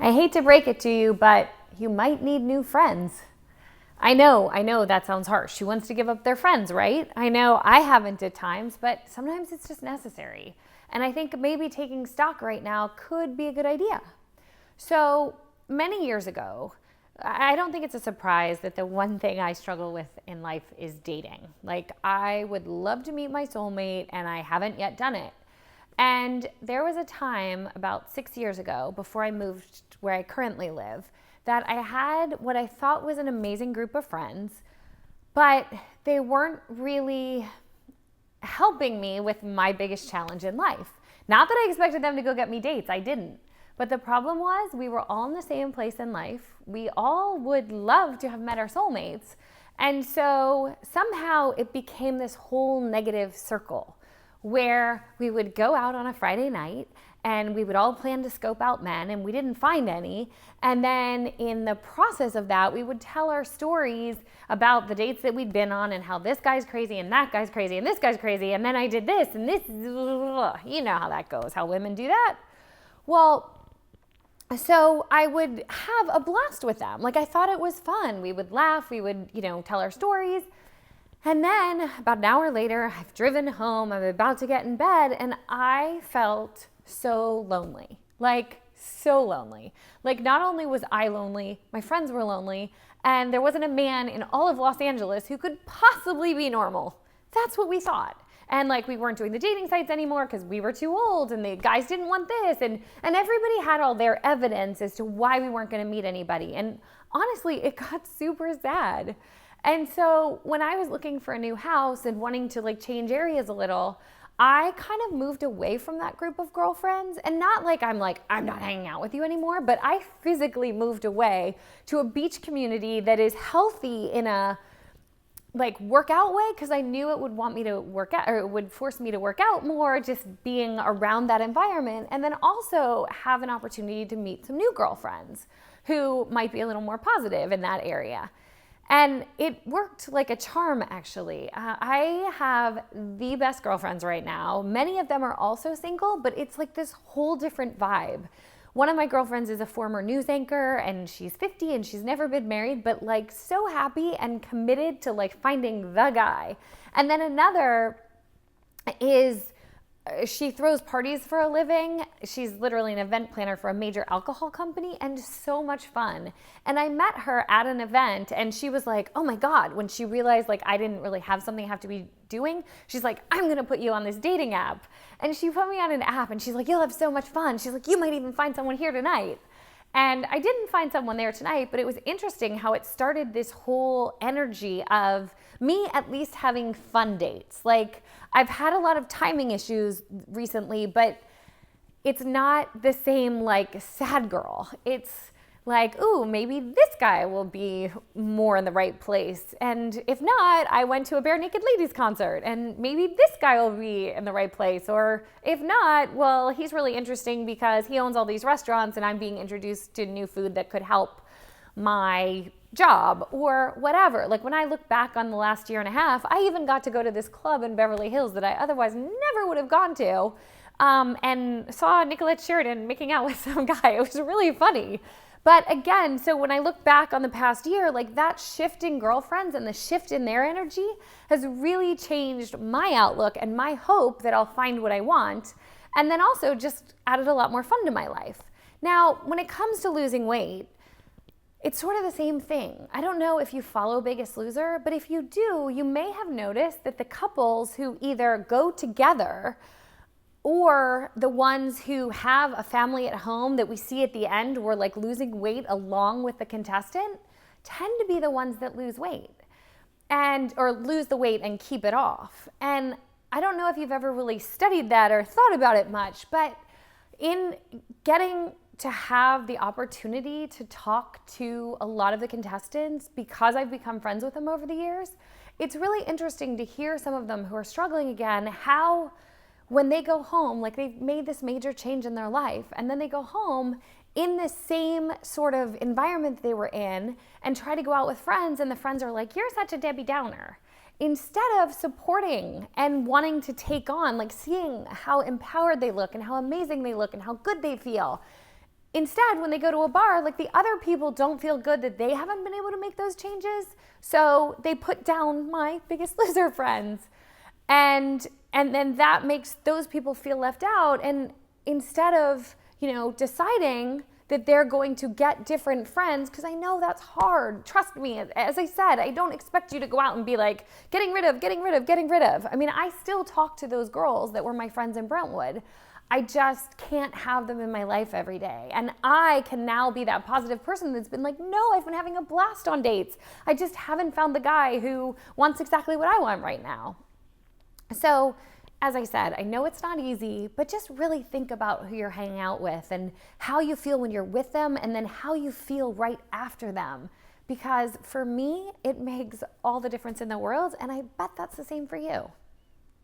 I hate to break it to you, but you might need new friends. I know that sounds harsh. Who wants to give up their friends, right? I know I haven't at times, but sometimes it's just necessary. And I think maybe taking stock right now could be a good idea. So many years ago, I don't think it's a surprise that the one thing I struggle with in life is dating. Like, I would love to meet my soulmate, and I haven't yet done it. And there was a time about 6 years ago, before I moved where I currently live, that I had what I thought was an amazing group of friends, but they weren't really helping me with my biggest challenge in life. Not that I expected them to go get me dates, I didn't. But the problem was we were all in the same place in life. We all would love to have met our soulmates. And so somehow it became this whole negative circle where we would go out on a Friday night and we would all plan to scope out men, and we didn't find any. And then in the process of that, we would tell our stories about the dates that we'd been on and how this guy's crazy and that guy's crazy and this guy's crazy. And then I did this and this, you know how that goes, how women do that. Well, so I would have a blast with them. Like, I thought it was fun. We would laugh, we would, tell our stories. And then about an hour later, I've driven home, I'm about to get in bed, and I felt so lonely. Like, so lonely. Like, not only was I lonely, my friends were lonely, and there wasn't a man in all of Los Angeles who could possibly be normal. That's what we thought. And like, we weren't doing the dating sites anymore because we were too old and the guys didn't want this. And everybody had all their evidence as to why we weren't going to meet anybody. And honestly, it got super sad. And so when I was looking for a new house and wanting to like change areas a little, I kind of moved away from that group of girlfriends. And not like, I'm not hanging out with you anymore, but I physically moved away to a beach community that is healthy in a like workout way, because I knew it would want me to work out, or it would force me to work out more just being around that environment, and then also have an opportunity to meet some new girlfriends who might be a little more positive in that area. And it worked like a charm, actually. I have the best girlfriends right now. Many of them are also single, but it's like this whole different vibe. One of my girlfriends is a former news anchor, and she's 50 and she's never been married, but like so happy and committed to like finding the guy. And then another is, she throws parties for a living. She's literally an event planner for a major alcohol company, and so much fun. And I met her at an event, and she was like, oh my God, when she realized like I didn't really have something I have to be doing, she's like, I'm gonna put you on this dating app. And she put me on an app, and she's like, you'll have so much fun. She's like, you might even find someone here tonight. And I didn't find someone there tonight, but it was interesting how it started this whole energy of me at least having fun dates. Like, I've had a lot of timing issues recently, but it's not the same like sad girl. It's like, ooh, maybe this guy will be more in the right place. And if not, I went to a Bare Naked Ladies concert, and maybe this guy will be in the right place. Or if not, well, he's really interesting because he owns all these restaurants and I'm being introduced to new food that could help my job or whatever. Like, when I look back on the last year and a half, I even got to go to this club in Beverly Hills that I otherwise never would have gone to, and saw Nicolette Sheridan making out with some guy. It was really funny. But again, so when I look back on the past year, like, that shift in girlfriends and the shift in their energy has really changed my outlook and my hope that I'll find what I want. And then also just added a lot more fun to my life. Now, when it comes to losing weight, it's sort of the same thing. I don't know if you follow Biggest Loser, but if you do, you may have noticed that the couples who either go together or the ones who have a family at home that we see at the end were like losing weight along with the contestant tend to be the ones that lose weight or lose the weight and keep it off. And I don't know if you've ever really studied that or thought about it much, but in getting to have the opportunity to talk to a lot of the contestants, because I've become friends with them over the years, it's really interesting to hear some of them who are struggling again, how when they go home, like, they've made this major change in their life, and then they go home in the same sort of environment they were in and try to go out with friends, and the friends are like, you're such a Debbie Downer. Instead of supporting and wanting to take on, like, seeing how empowered they look and how amazing they look and how good they feel, Instead, when they go to a bar, like the other people don't feel good that they haven't been able to make those changes. So they put down my Biggest Loser friends. And then that makes those people feel left out. And instead of, deciding that they're going to get different friends, because I know that's hard. Trust me, as I said, I don't expect you to go out and be like, getting rid of. I mean, I still talk to those girls that were my friends in Brentwood. I just can't have them in my life every day. And I can now be that positive person that's been like, no, I've been having a blast on dates. I just haven't found the guy who wants exactly what I want right now. So, as I said, I know it's not easy, but just really think about who you're hanging out with and how you feel when you're with them, and then how you feel right after them. Because for me, it makes all the difference in the world, and I bet that's the same for you.